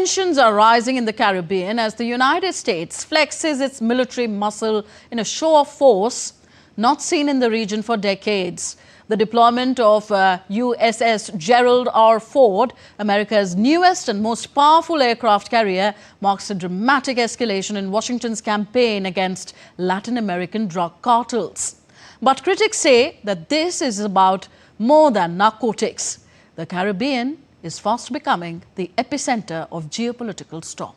Tensions are rising in the Caribbean as the United States flexes its military muscle in a show of force not seen in the region for decades. The deployment of USS Gerald R. Ford, America's newest and most powerful aircraft carrier, marks a dramatic escalation in Washington's campaign against Latin American drug cartels. But critics say that this is about more than narcotics. The Caribbean is fast becoming the epicenter of geopolitical storm.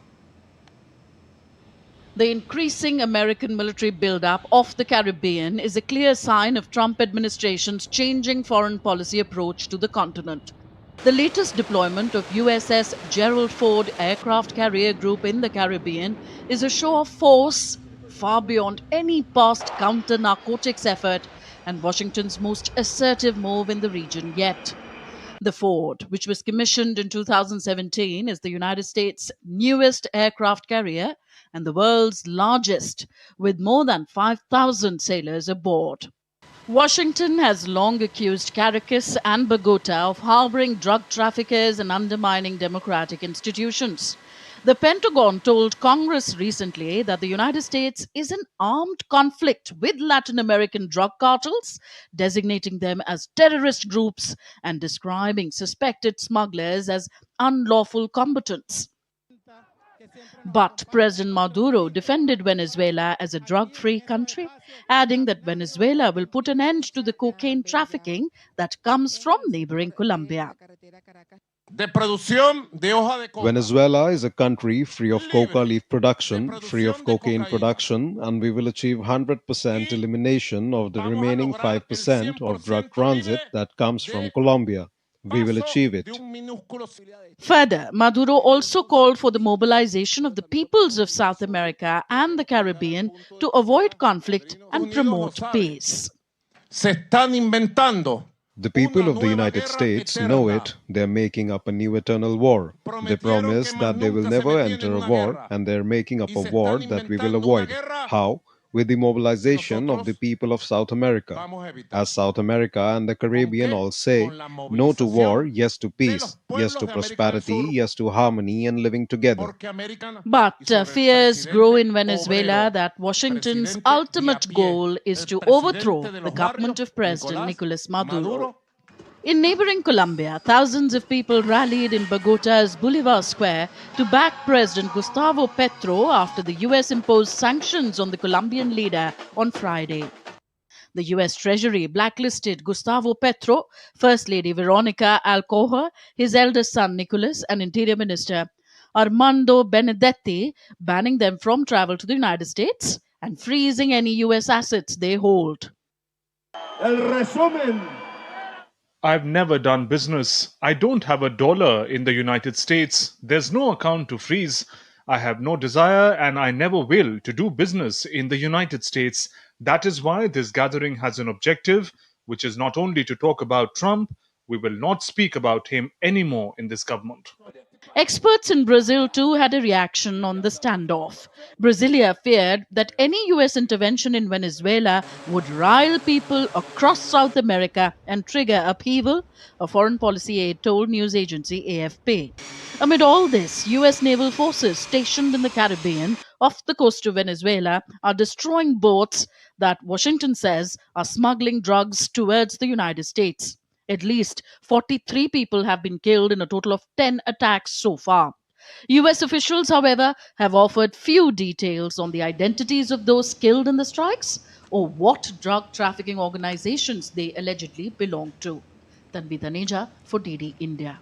The increasing American military buildup off the Caribbean is a clear sign of Trump administration's changing foreign policy approach to the continent. The latest deployment of USS Gerald Ford aircraft carrier group in the Caribbean is a show of force far beyond any past counter-narcotics effort and Washington's most assertive move in the region yet. The Ford, which was commissioned in 2017, is the United States' newest aircraft carrier and the world's largest, with more than 5,000 sailors aboard. Washington has long accused Caracas and Bogota of harboring drug traffickers and undermining democratic institutions. The Pentagon told Congress recently that the United States is in armed conflict with Latin American drug cartels, designating them as terrorist groups and describing suspected smugglers as unlawful combatants. But President Maduro defended Venezuela as a drug-free country, adding that Venezuela will put an end to the cocaine trafficking that comes from neighboring Colombia. Venezuela is a country free of coca leaf production, free of cocaine production, and we will achieve 100% elimination of the remaining 5% of drug transit that comes from Colombia. We will achieve it. Further, Maduro also called for the mobilization of the peoples of South America and the Caribbean to avoid conflict and promote peace. The people of the United States know it. They're making up a new eternal war. They promise that they will never enter a war, and they're making up a war that we will avoid. How? With the mobilization of the people of South America. As South America and the Caribbean all say, no to war, yes to peace, yes to prosperity, yes to harmony and living together. But fears grow in Venezuela that Washington's ultimate goal is to overthrow the government of President Nicolas Maduro. In neighboring Colombia, thousands of people rallied in Bogota's Bolivar Square to back President Gustavo Petro after the U.S. imposed sanctions on the Colombian leader on Friday. The U.S. Treasury blacklisted Gustavo Petro, First Lady Veronica Alcocer, his eldest son Nicolas, and Interior Minister Armando Benedetti, banning them from travel to the United States and freezing any U.S. assets they hold. El resumen. I've never done business. I don't have $1 in the United States. There's no account to freeze. I have no desire and I never will to do business in the United States. That is why this gathering has an objective, which is not only to talk about Trump. We will not speak about him anymore in this government. Experts in Brazil too had a reaction on the standoff. Brasilia feared that any U.S. intervention in Venezuela would rile people across South America and trigger upheaval, a foreign policy aide told news agency AFP. Amid all this, U.S. naval forces stationed in the Caribbean off the coast of Venezuela are destroying boats that Washington says are smuggling drugs towards the United States. At least 43 people have been killed in a total of 10 attacks so far. U.S. officials, however, have offered few details on the identities of those killed in the strikes or what drug trafficking organizations they allegedly belong to. Tanvi Taneja for DD India.